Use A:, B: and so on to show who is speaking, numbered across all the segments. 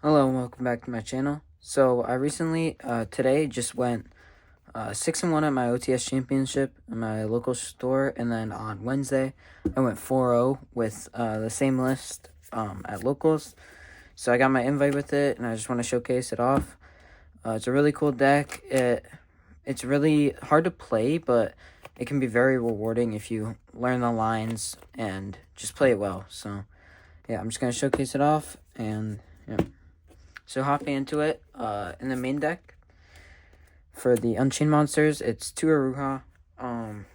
A: Hello and welcome back to my channel. So I recently, today, just went 6-1 at my OTS championship in my local store, and then on Wednesday I went 4-0 with the same list at locals. So I got my invite with it, and I just want to showcase it off. It's a really cool deck. It's really hard to play, but it can be very rewarding if you learn the lines and just play it well. So yeah, I'm just gonna showcase it off, and yeah. So hopping into it, in the main deck, for the Unchained monsters, it's 2 Aruha, 1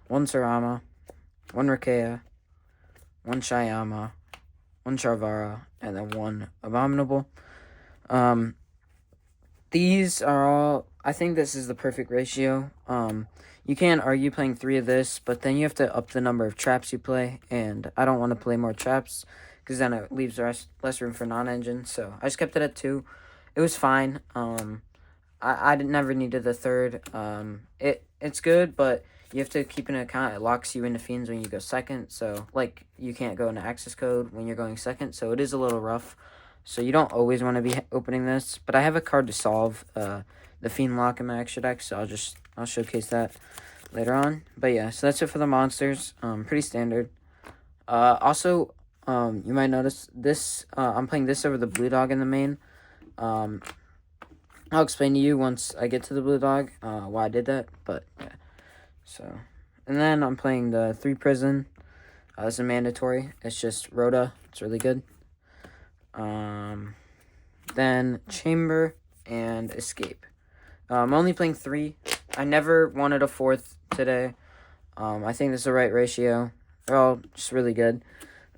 A: Sarama, 1 Rakea, 1 Shyama, 1 Charvara, and then 1 Abominable. These are all, I think this is the perfect ratio. You can't argue playing 3 of this, but then you have to up the number of traps you play, and I don't want to play more traps, because then it leaves less room for non-engine, so I just kept it at 2. It was fine. I never needed the third. It's good, but you have to keep in account it locks you into fiends when you go second, so, like, you can't go into access code when you're going second, so it is a little rough. So you don't always want to be opening this, but I have a card to solve the fiend lock in my extra deck, so I'll showcase that later on. But yeah, so that's it for the monsters. Pretty standard. Also, you might notice this. I'm playing this over the blue dog in the main. I'll explain to you once I get to the blue dog why I did that. But yeah, so and then I'm playing the 3 prison. This is mandatory. It's just Rhoda. It's really good. Then chamber and escape. I'm only playing 3. I never wanted a 4th today. I think this is the right ratio. They're all just really good.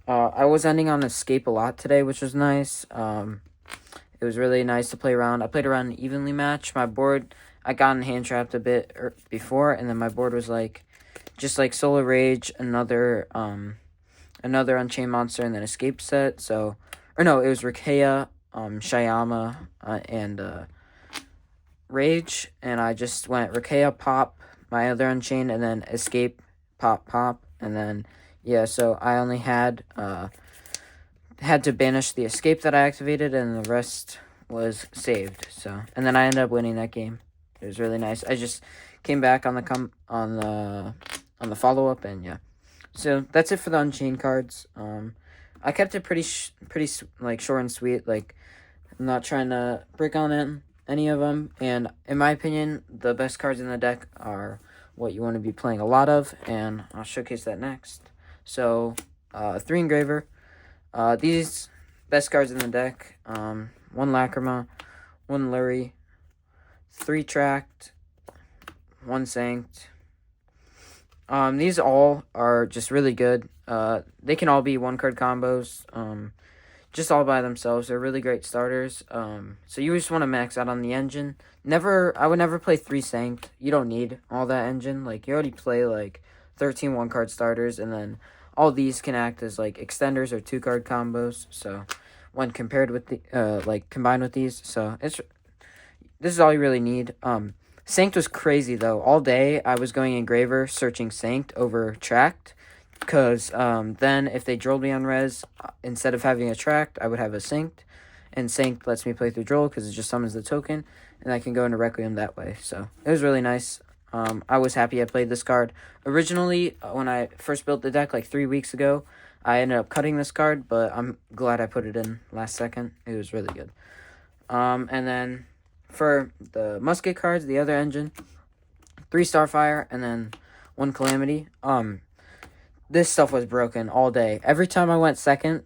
A: I was ending on escape a lot today, which was nice. It was really nice to play around. I played around an evenly match. My board, I got in hand trapped a bit before, and then my board was like, just like Solar Rage, another Unchained monster, and then escape set. So, or no, it was Rakea, Shyama, and Rage, and I just went Rakea, pop, my other Unchained, and then escape, pop, and then yeah. So I only had to banish the escape that I activated, and the rest was saved. So, and then I ended up winning that game. It was really nice. I just came back on the follow up, and yeah. So that's it for the Unchained cards. I kept it pretty like short and sweet. Like, I'm not trying to break on any of them. And in my opinion, the best cards in the deck are what you want to be playing a lot of, and I'll showcase that next. So, 3 Engraver. These best cards in the deck. 1 Lacrima, 1 Lurie, 3 Tracked, 1 Sanct. These all are just really good. They can all be 1-card combos. Just all by themselves. They're really great starters. So you just want to max out on the engine. I would never play 3 Sanct. You don't need all that engine. Like, you already play like 13 1-card starters, and then all these can act as like extenders or 2-card combos. So when compared with the combined with these, so this is all you really need. Sanct was crazy though. All day I was going Engraver searching Sanct over Tracked, because then if they drilled me on res, instead of having a Tracked, I would have a Sanct, and Sanct lets me play through Droll because it just summons the token, and I can go into Requiem that way. So it was really nice. I was happy I played this card. Originally, when I first built the deck like 3 weeks ago, I ended up cutting this card, but I'm glad I put it in last second. It was really good. And then for the musket cards, the other engine, 3 Starfire, and then 1 Calamity. This stuff was broken all day. Every time I went second,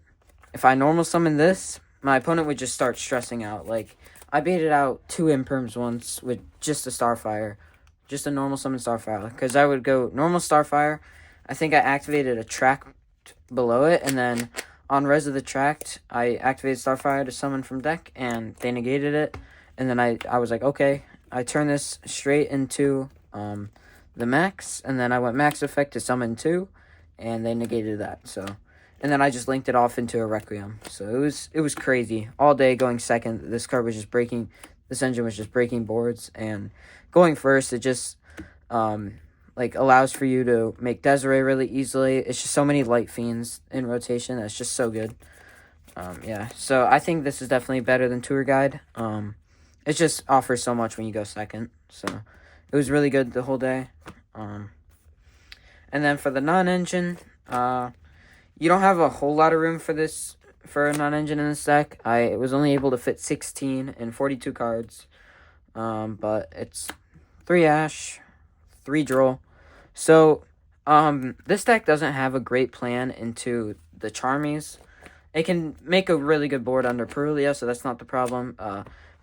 A: if I normal summoned this, my opponent would just start stressing out. Like, I baited out 2 Imperms once with just a Starfire. Just a normal summon Starfire. Because I would go normal Starfire. I think I activated a Track below it. And then on res of the Tracked, I activated Starfire to summon from deck. And they negated it. And then I was like, okay. I turned this straight into the max. And then I went max effect to summon 2. And they negated that. So, and then I just linked it off into a Requiem. So it was crazy. All day going second. This card was just breaking. This engine was just breaking boards. And going first, it just like allows for you to make Desiree really easily. It's just so many light fiends in rotation. That's just so good. Yeah, so I think this is definitely better than Tour Guide. It just offers so much when you go second. So it was really good the whole day. And then for the non-engine, you don't have a whole lot of room for this, for a non-engine in this deck. I was only able to fit 16 and 42 cards. But it's 3 Ash, 3 Droll. So, this deck doesn't have a great plan into the Charmies. It can make a really good board under Perulia, so that's not the problem.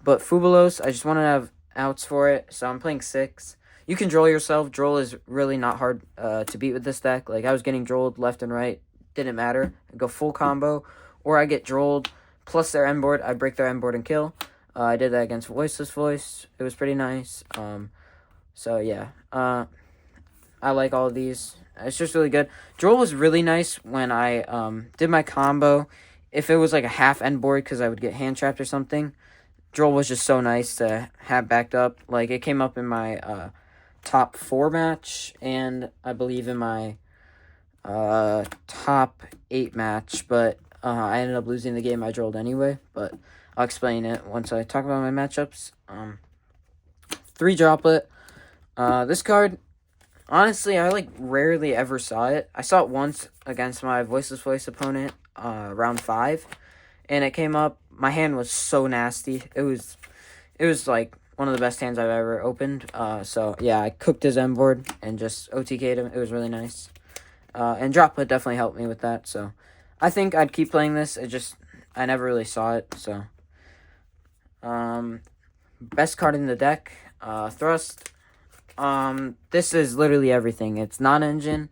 A: But Fubulos, I just want to have outs for it, so I'm playing 6. You can Droll yourself. Droll is really not hard to beat with this deck. Like, I was getting Drolled left and right. Didn't matter. I go full combo, or I get Drolled plus their end board. I break their end board and kill. I did that against Voiceless Voice. It was pretty nice. So, yeah. I like all of these. It's just really good. Droll was really nice when I did my combo. If it was like a half end board because I would get hand trapped or something, Droll was just so nice to have backed up. Like, it came up in my top 4 match, and I believe in my top 8 match, but I ended up losing the game I drolled anyway, but I'll explain it once I talk about my matchups. 3 Droplet. This card, honestly, I like rarely ever saw it. I saw it once against my Voiceless Voice opponent, round 5, and it came up. My hand was so nasty. It was like one of the best hands I've ever opened. So yeah, I cooked his end board and just OTK'd him. It was really nice. And Droplet definitely helped me with that. So I think I'd keep playing this. I never really saw it. So best card in the deck, Thrust. This is literally everything. It's non-engine.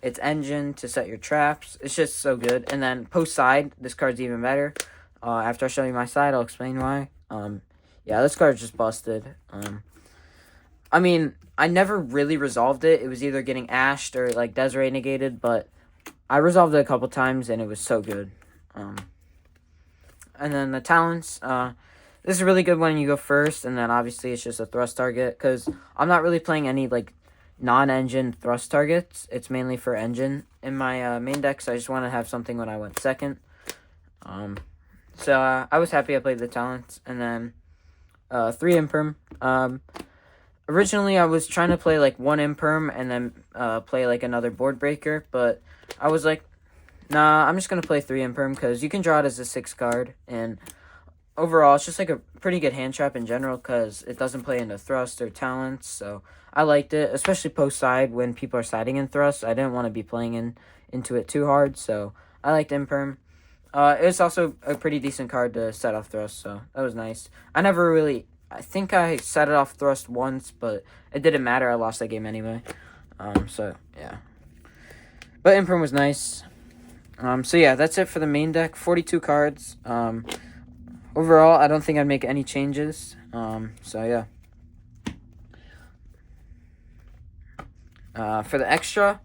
A: It's engine to set your traps. It's just so good. And then post side, this card's even better. After I show you my side, I'll explain why. Yeah, this card's just busted. I mean, I never really resolved it. It was either getting ashed or, like, Desiree negated, but I resolved it a couple times, and it was so good. And then the talents, this is a really good when you go first, and then obviously it's just a thrust target, because I'm not really playing any, like, non-engine thrust targets. It's mainly for engine in my main deck, so I just want to have something when I went second. So I was happy I played the talents, and then 3 Imperm. Originally, I was trying to play, like, 1 Imperm and then play, like, another board breaker, but I was like, nah, I'm just going to play 3 Imperm, because you can draw it as a 6 card, and overall, it's just, like, a pretty good hand trap in general, because it doesn't play into thrust or talents, so I liked it, especially post-side when people are siding in thrust. I didn't want to be playing into it too hard, so I liked Imperm. It was also a pretty decent card to set off thrust, so that was nice. I think I set it off thrust once, but it didn't matter. I lost that game anyway. So, yeah. But Imperm was nice. So, yeah, that's it for the main deck. 42 cards. Overall, I don't think I'd make any changes. So, yeah. For the extra,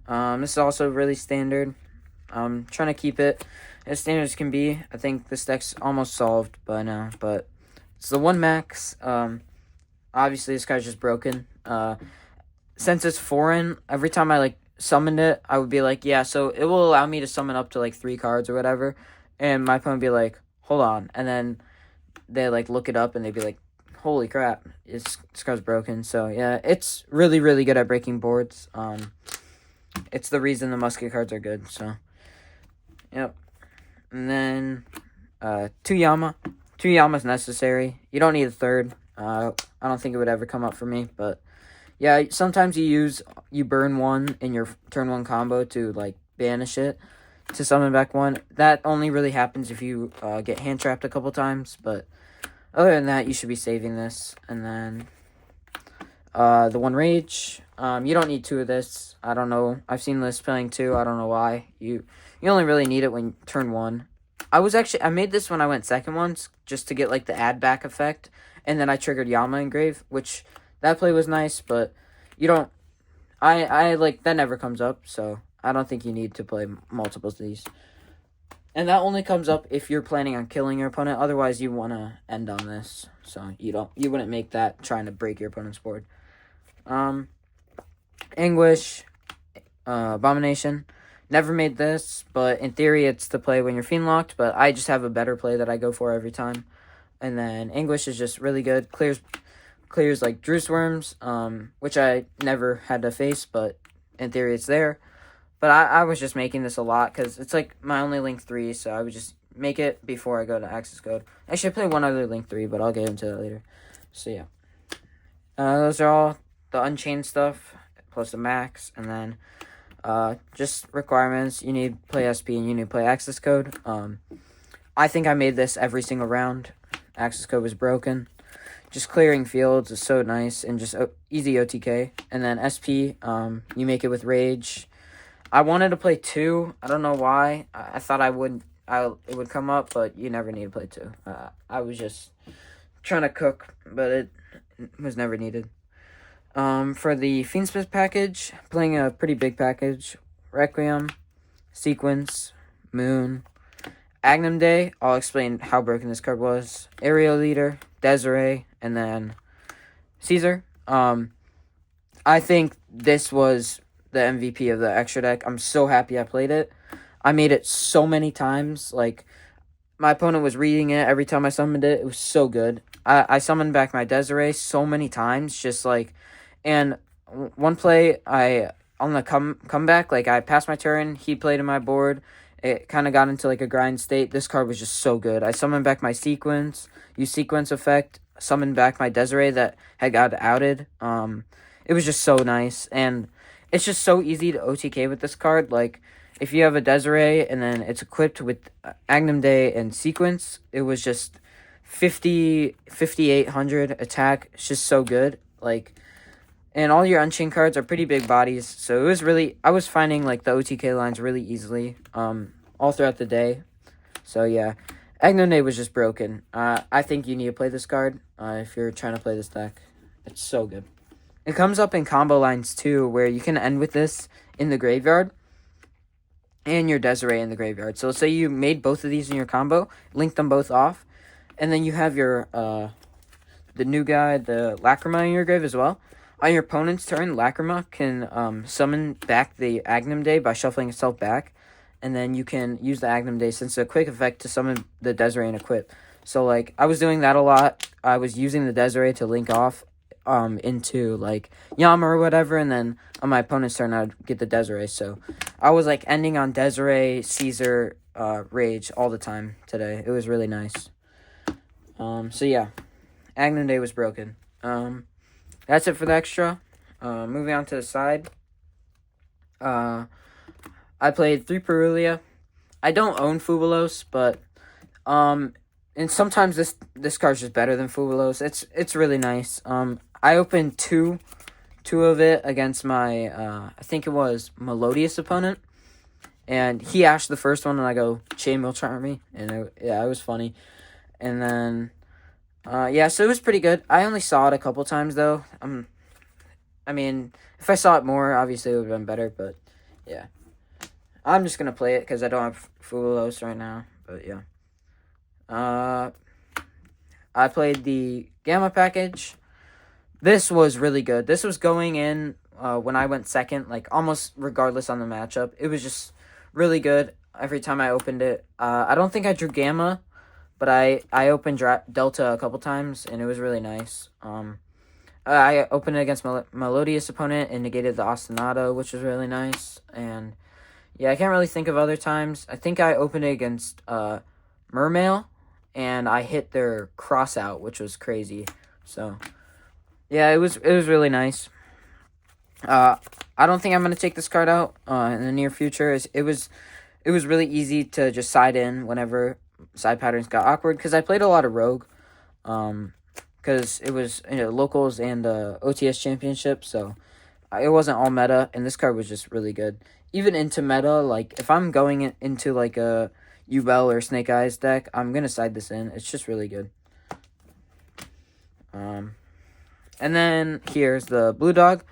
A: this is also really standard. I'm trying to keep it as standard as can be. I think this deck's almost solved by now, but it's the 1 max. Obviously, this guy's just broken. Since it's foreign, every time I, like, summoned it, I would be like, yeah, so it will allow me to summon up to, like, 3 cards or whatever, and my opponent would be like, hold on, and then they, like, look it up, and they'd be like, holy crap, this card's broken. So, yeah, it's really, really good at breaking boards. It's the reason the musket cards are good, so, yep. And then, 2 Yama. 2 Yama's necessary. You don't need a 3rd. I don't think it would ever come up for me, but yeah, sometimes you burn 1 in your turn 1 combo to, like, banish it to summon back 1. That only really happens if you get hand trapped a couple times, but other than that, you should be saving this. And then the 1 Rage. You don't need 2 of this. I don't know. I've seen this playing 2. I don't know why. You only really need it when turn 1. I made this when I went second once, just to get, like, the add back effect, and then I triggered Yama Engrave, which, that play was nice, but you don't, like, that never comes up, so I don't think you need to play multiples of these. And that only comes up if you're planning on killing your opponent, otherwise you want to end on this, so you wouldn't make that trying to break your opponent's board. Anguish, Abomination. Never made this, but in theory it's the play when you're fiend locked, but I just have a better play that I go for every time. And then Anguish is just really good. Clears like Druce Worms, which I never had to face, but in theory it's there. But I was just making this a lot because it's like my only Link 3, so I would just make it before I go to access code. Actually, I play one other Link 3, but I'll get into that later. So yeah. Those are all the Unchained stuff, plus the max, and then just requirements. You need play SP and you need play access code. I think I made this every single round. Access code was broken. Just clearing fields is so nice and just easy OTK. And then SP, you make it with Rage. I wanted to play 2. I don't know why. I thought it would come up, but you never need to play 2. I was just trying to cook, but it was never needed. For the Fiendsmith package, playing a pretty big package. Requiem, Sequence, Moon, Agnum Day. I'll explain how broken this card was. Aerial Leader, Desiree, and then Caesar. I think this was the MVP of the extra deck. I'm so happy I played it. I made it so many times. Like, my opponent was reading it every time I summoned it. It was so good. I summoned back my Desiree so many times. Just like, and one play, on the comeback, like, I passed my turn. He played in my board. It kind of got into like a grind state. This card was just so good. I summoned back my Sequence, used Sequence effect, summoned back my Desiree that had got outed. It was just so nice, and it's just so easy to OTK with this card. Like, if you have a Desiree and then it's equipped with Agnum Day and Sequence, it was just 5,800 attack. It's just so good. Like, and all your Unchained cards are pretty big bodies, so it was really, I was finding like the OTK lines really easily all throughout the day. So yeah, Agnum Day was just broken. I think you need to play this card if you're trying to play this deck. It's so good. It comes up in combo lines too, where you can end with this in the graveyard and your Desiree in the graveyard. So let's say you made both of these in your combo, linked them both off, and then you have your the new guy, the Lacrima, in your grave as well. On your opponent's turn, Lacrima can summon back the Agnum Day by shuffling itself back, and then you can use the Agnum Day since it's a quick effect to summon the Desiree and equip. So like, I was doing that a lot. I was using the Desiree to link off into like Yama or whatever, and then on my opponent's turn I'd get the Desiree. So I was like ending on Desiree, Caesar, Rage all the time today. It was really nice. So yeah, Agnum Day was broken. That's it for the extra. Moving on to the side. I played 3 Perulia. I don't own Fubulos, but and sometimes this card's just better than Fubulos. It's really nice. I opened two of it against my I think it was Melodious opponent, and he ashed the first one, and I go Chain will charm me, and it was funny. And then yeah, so it was pretty good. I only saw it a couple times though. I mean, if I saw it more, obviously it would have been better, but yeah. I'm just gonna play it because I don't have Fubulos right now, but yeah. I played the Gamma package. This was really good. This was going in when I went second, like almost regardless on the matchup. It was just really good every time I opened it. I don't think I drew Gamma, but I opened Delta a couple times, and it was really nice. I opened it against Melodious opponent and negated the Ostinato, which was really nice. And yeah, I can't really think of other times. I think I opened it against Mermail, and I hit their cross out, which was crazy. So yeah, it was really nice. I don't think I'm gonna take this card out in the near future. It was really easy to just side in whenever side patterns got awkward, because I played a lot of Rogue, because it was locals and OTS championship, so it wasn't all meta, and this card was just really good. Even into meta, like if I'm going into like a Ubel or Snake Eyes deck, I'm gonna side this in. It's just really good. And then here's the Blue Dog.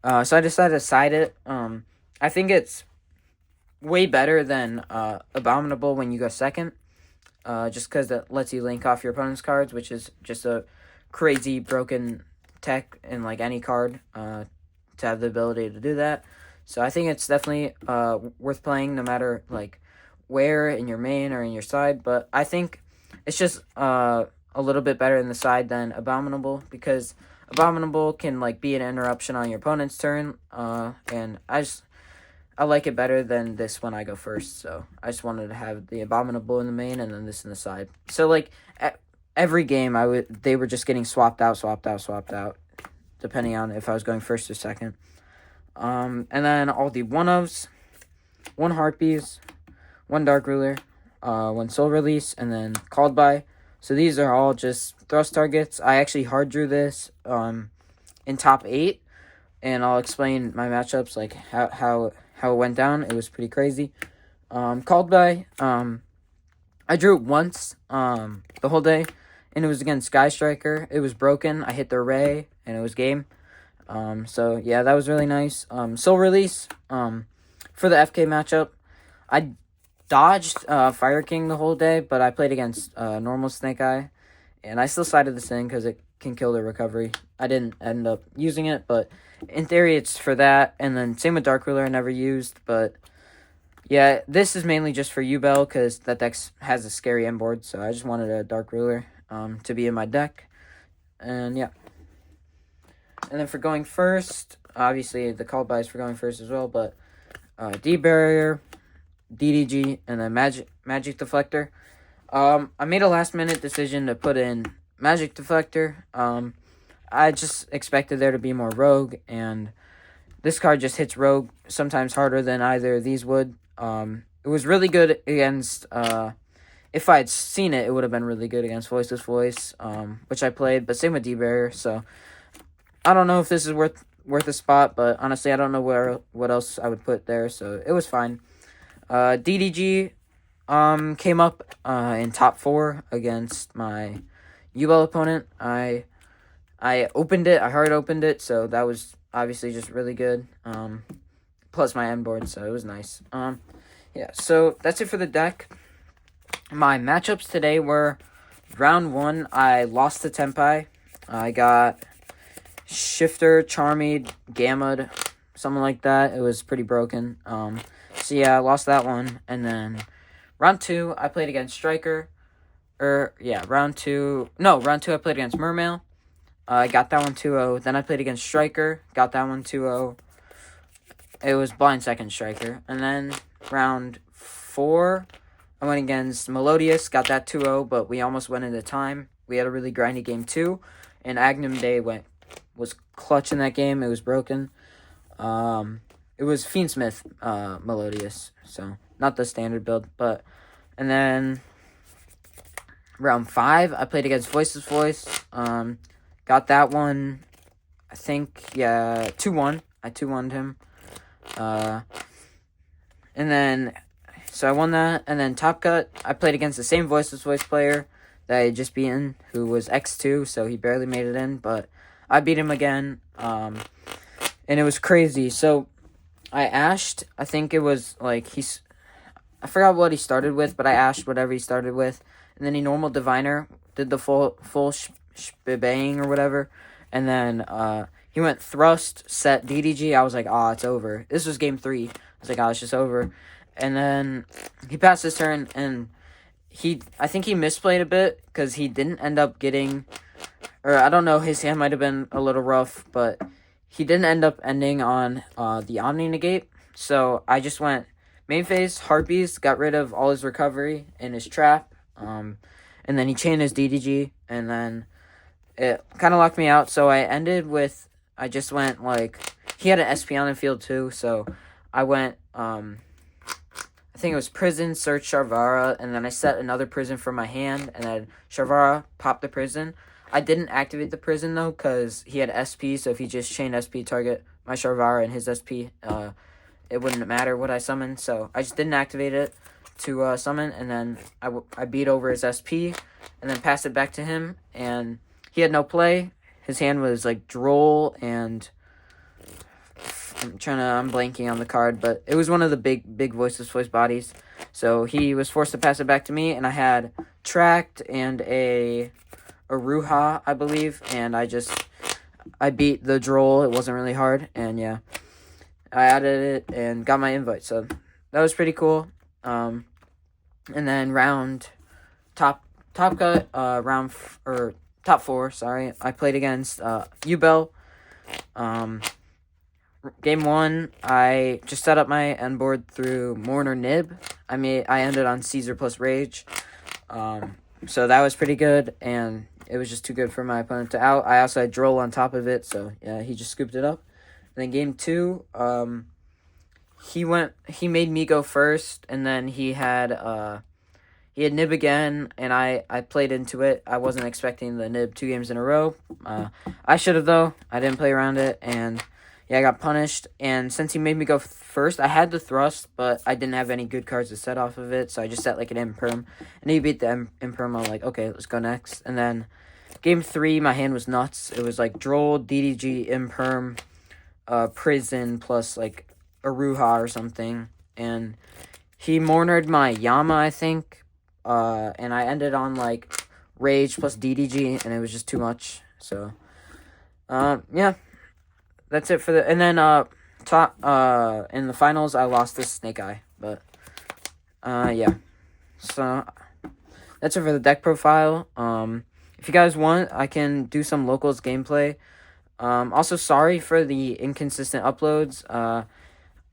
A: So I decided to side it. I think it's way better than Abominable when you go second. Just because that lets you link off your opponent's cards, which is just a crazy broken tech in like any card to have the ability to do that. So I think it's definitely worth playing no matter like where in your main or in your side. But I think it's just a little bit better in the side than Abominable, because Abominable can like be an interruption on your opponent's turn. And I like it better than this when I go first. So I just wanted to have the Abominable in the main and then this in the side. So like every game they were just getting swapped out, depending on if I was going first or second. And then all the 1-ofs, 1 Harpies, 1 Dark Ruler, 1 Soul Release, and then Called By. So these are all just thrust targets. I actually hard drew this in top 8, and I'll explain my matchups, like how it went down. It was pretty crazy. Called By, I drew it once the whole day, and it was against Sky Striker. It was broken. I hit the Ray, and it was game. So yeah, that was really nice. Soul Release, for the FK matchup, I dodged Fire King the whole day, but I played against normal Snake Eye, and I still sided this in because it can kill the recovery. I didn't end up using it, but in theory it's for that. And then same with Dark Ruler, I never used, but yeah, this is mainly just for U-Bell because that deck has a scary end board, so I just wanted a Dark Ruler to be in my deck. And yeah. And then for going first, obviously the Called By is for going first as well, but D-Barrier, DDG, and then Magic Deflector. I made a last-minute decision to put in Magic Deflector. I just expected there to be more Rogue, and this card just hits Rogue sometimes harder than either of these would. It was really good against... if I had seen it, it would have been really good against Voiceless Voice, which I played, but same with D-Barrier, so... I don't know if this is worth a spot, but honestly, I don't know what else I would put there, so it was fine. DDG came up in top 4 against my U-Bell opponent. I opened it. I hard opened it, so that was obviously just really good. Plus my end board, so it was nice. Yeah, so that's it for the deck. My matchups today were round 1. I lost to Tenpai. I got Shifter, Charmed, Gamma, something like that. It was pretty broken. So yeah, I lost that one. And then round 2, I played against Striker. Round 2 I played against Mermail. I got that one 2-0. Then I played against Striker. Got that one 2-0. It was blind second Striker. And then round 4, I went against Melodious. Got that 2-0, but we almost went into time. We had a really grindy game 2. And Agnum Day was clutch in that game. It was broken. It was Fiendsmith Melodious, so not the standard build. And then round 5, I played against Voiceless Voice. Got that one, I think, 2-1. I 2-1'd him. And then, so I won that. And then Top Cut, I played against the same Voiceless Voice player that I had just beaten, who was X2, so he barely made it in, but I beat him again, and it was crazy. So I ashed, I think it was like I forgot what he started with, but I ashed whatever he started with, and then he normal Diviner, did the full shebang or whatever, and then he went Thrust, set DDG. I was like, it's over. This was game 3. I was like, it's just over. And then he passed his turn, and I think he misplayed a bit because he didn't end up getting, or I don't know, his hand might have been a little rough, but he didn't end up ending on the Omni Negate. So I just went main phase, Harpies, got rid of all his recovery and his trap, and then he chained his DDG, and then it kind of locked me out. So I just went like, he had an SP on the field too, so I went, I think it was Prison, Search, Sharvara, and then I set another Prison for my hand, and then Sharvara popped the Prison. I didn't activate the Prison, though, because he had SP, so if he just chained SP target my Sharvara and his SP, it wouldn't matter what I summoned, so I just didn't activate it to summon, and then I beat over his SP, and then passed it back to him, and he had no play. His hand was, like, Droll, and I'm blanking on the card, but it was one of the big Voiceless Voice bodies. So he was forced to pass it back to me, and I had Tracked and a Ruha, I believe, and I beat the Droll. It wasn't really hard, and yeah. I added it and got my invite, so that was pretty cool. And then top four. Sorry, I played against U-Bell. Game 1, I just set up my end board through Mourn or Nib. I ended on Caesar plus Rage. So that was pretty good, and it was just too good for my opponent to out. I also had Droll on top of it, so yeah, he just scooped it up. And then game 2, he made me go first, and then he had Nib again, and I played into it. I wasn't expecting the Nib 2 games in a row. I should have, though. I didn't play around it, and yeah, I got punished. And since he made me go first, I had the thrust, but I didn't have any good cards to set off of it, so I just set like an Imperm. And he beat the Imperm. I'm like, okay, let's go next. And then game 3, my hand was nuts. It was like Droll, DDG, Imperm, Prison, plus like Aruha or something. And he Mournered my Yama, I think. And I ended on like Rage plus DDG, and it was just too much. So, yeah, that's it for the. And then in the finals, I lost this Snake Eye, but yeah. So that's it for the deck profile. If you guys want, I can do some locals gameplay. Also, sorry for the inconsistent uploads.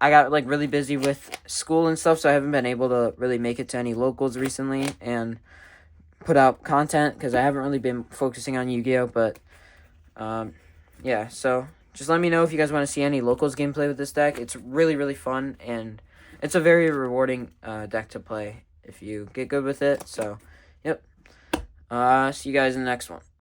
A: I got like really busy with school and stuff, so I haven't been able to really make it to any locals recently and put out content because I haven't really been focusing on Yu-Gi-Oh! But yeah, so just let me know if you guys want to see any locals gameplay with this deck. It's really, really fun, and it's a very rewarding deck to play if you get good with it. So, yep. See you guys in the next one.